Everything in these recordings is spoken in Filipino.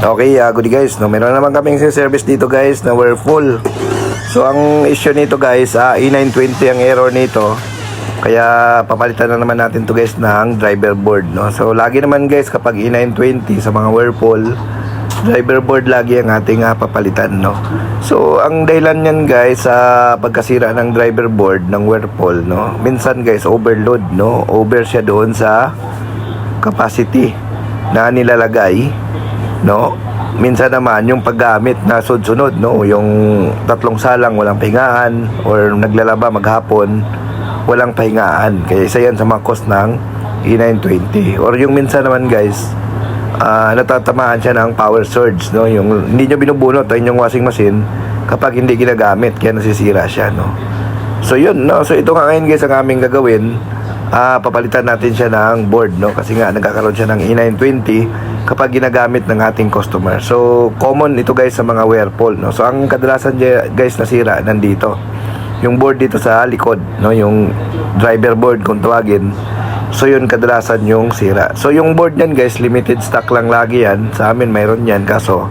Okay, good guys, no, meron naman kaming service dito guys na Whirlpool. So ang issue nito guys, E920 ang error nito. Kaya papalitan na naman natin to guys ng driver board, no. So lagi naman guys kapag E920 sa mga Whirlpool, driver board lagi ang ating papalitan, no. So ang dahilan niyan guys sa pagkasira ng driver board ng Whirlpool, no. Minsan guys overload, no. Over siya doon sa capacity na nilalagay, no. Minsan naman yung paggamit na sunod-sunod, no, yung tatlong salang walang pahingaan or naglalaba maghapon walang pahingaan, kaya isa yan sa mga cost ng E920. Or yung minsan naman guys natatamaan siya ng power surge, no, yung hindi nyo binubunot ay yung washing machine kapag hindi ginagamit, kaya nasisira siya, no. So yun, no, so ito nga ngayon guys ang aming gagawin. Papalitan natin siya ng board, no, kasi nga nagkakaroon siya ng E920 kapag ginagamit ng ating customer. So common ito guys sa mga Whirlpool, no. So ang kadalasan guys nasira nandito yung board dito sa likod, no, yung driver board kung tawagin. So yun kadalasan yung sira. So yung board niyan guys limited stock lang lagi yan. Sa amin mayroon yan, kaso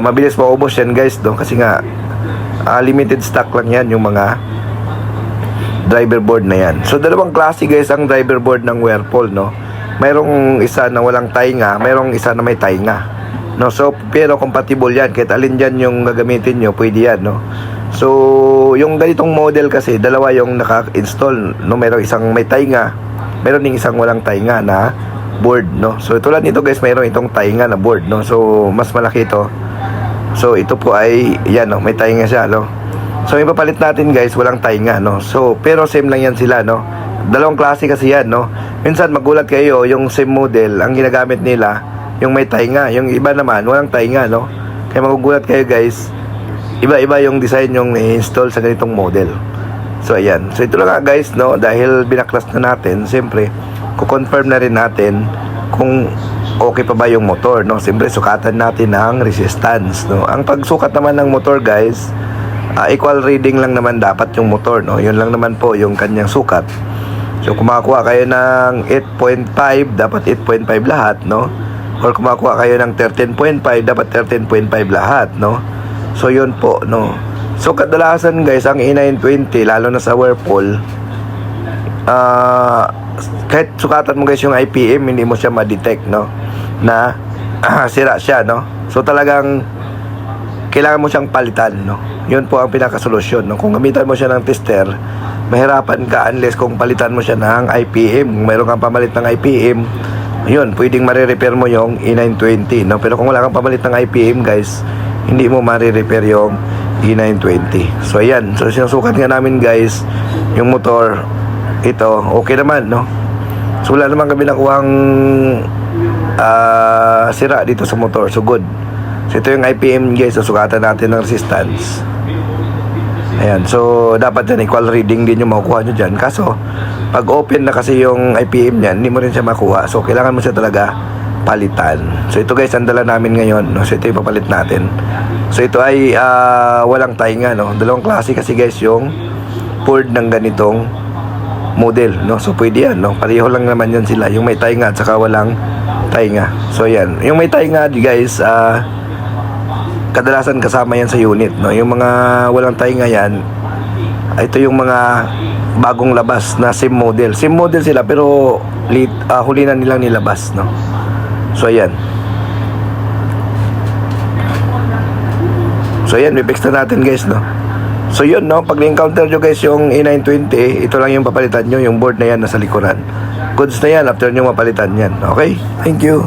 mabilis maubos yan guys, no, kasi nga limited stock lang yan yung mga driver board na yan. So dalawang klase guys ang driver board ng Whirlpool, no. Mayroong isa na walang tainga, mayroong isa na may tainga, no. So pero compatible yan, kahit alin dyan yung gagamitin nyo pwede yan, no. So yung ganitong model kasi dalawa yung naka-install, no. Mayroong isang may tainga, mayroon ding isang walang tainga na board, no. So tulad nito guys, mayroong itong tainga na board, no. So mas malaki ito. So ito po ay yan, no, may tainga siya, no. So ipapalit natin guys walang tainga, no. So pero same lang yan sila, no. Dalawang klase kasi yan, no. Minsan magulat kayo, yung same model ang ginagamit nila yung may tainga, yung iba naman walang tainga, no. Kaya magugulat kayo guys, iba-iba yung design yung i-install sa ganitong model. So ayan, so ito lang nga guys, no. Dahil binaklas na natin, siyempre kukonfirm na rin natin kung okay pa ba yung motor, no. Siyempre sukatan natin ang resistance, no. Ang pagsukat naman ng motor guys, equal reading lang naman dapat yung motor, no. Yun lang naman po yung kanyang sukat. So kung makakuha kayo ng 8.5, dapat 8.5 lahat, no. Or kung makakuha kayo ng 13.5, dapat 13.5 lahat, no. So yun po, no. So kadalasan guys ang E920 lalo na sa Whirlpool, kahit sukatan mo guys yung IPM, hindi mo siya ma-detect, no, na sira siya, no. So talagang kailangan mo siyang palitan, no. Yun po ang pinakasolusyon, no. Kung gamitan mo siya ng tester, mahirapan ka unless kung palitan mo siya ng IPM. Kung mayroon kang pamalit ng IPM, yun, pwedeng marirepair mo yung E920, no. Pero kung wala kang pamalit ng IPM guys, hindi mo marirepair yung E920. So ayan, so sinusukat nga namin guys yung motor. Ito, okay naman, no. So wala naman kami nakuhang sira dito sa motor. So good. So ito yung IPM guys, so sukatan natin ng resistance. Ayan, so dapat yan equal reading din yung makukuha nyo dyan. Kaso pag open na kasi yung IPM nyan, hindi mo rin siya makuha. So kailangan mo siya talaga palitan. So ito guys ang dala namin ngayon, no? So ito yung papalit natin. So ito ay walang tainga, no. Dalawang klase kasi guys yung board ng ganitong model, no. So pwede yan, no. Pareho lang naman yan sila, yung may tainga at saka walang tainga. So yan, yung may tainga guys, kadalasan kasama yan sa unit, no. Yung mga walang tainga yan, ito yung mga bagong labas na same model. Same model sila pero huli na nilang nilabas, no. So ayan. So ayan, i-fix na natin guys, no. So yun, no, pag na-encounter nyo guys yung E920, ito lang yung papalitan nyo, yung board na yan nasa likuran. Goods na yan after nyo mapalitan yan. Okay? Thank you.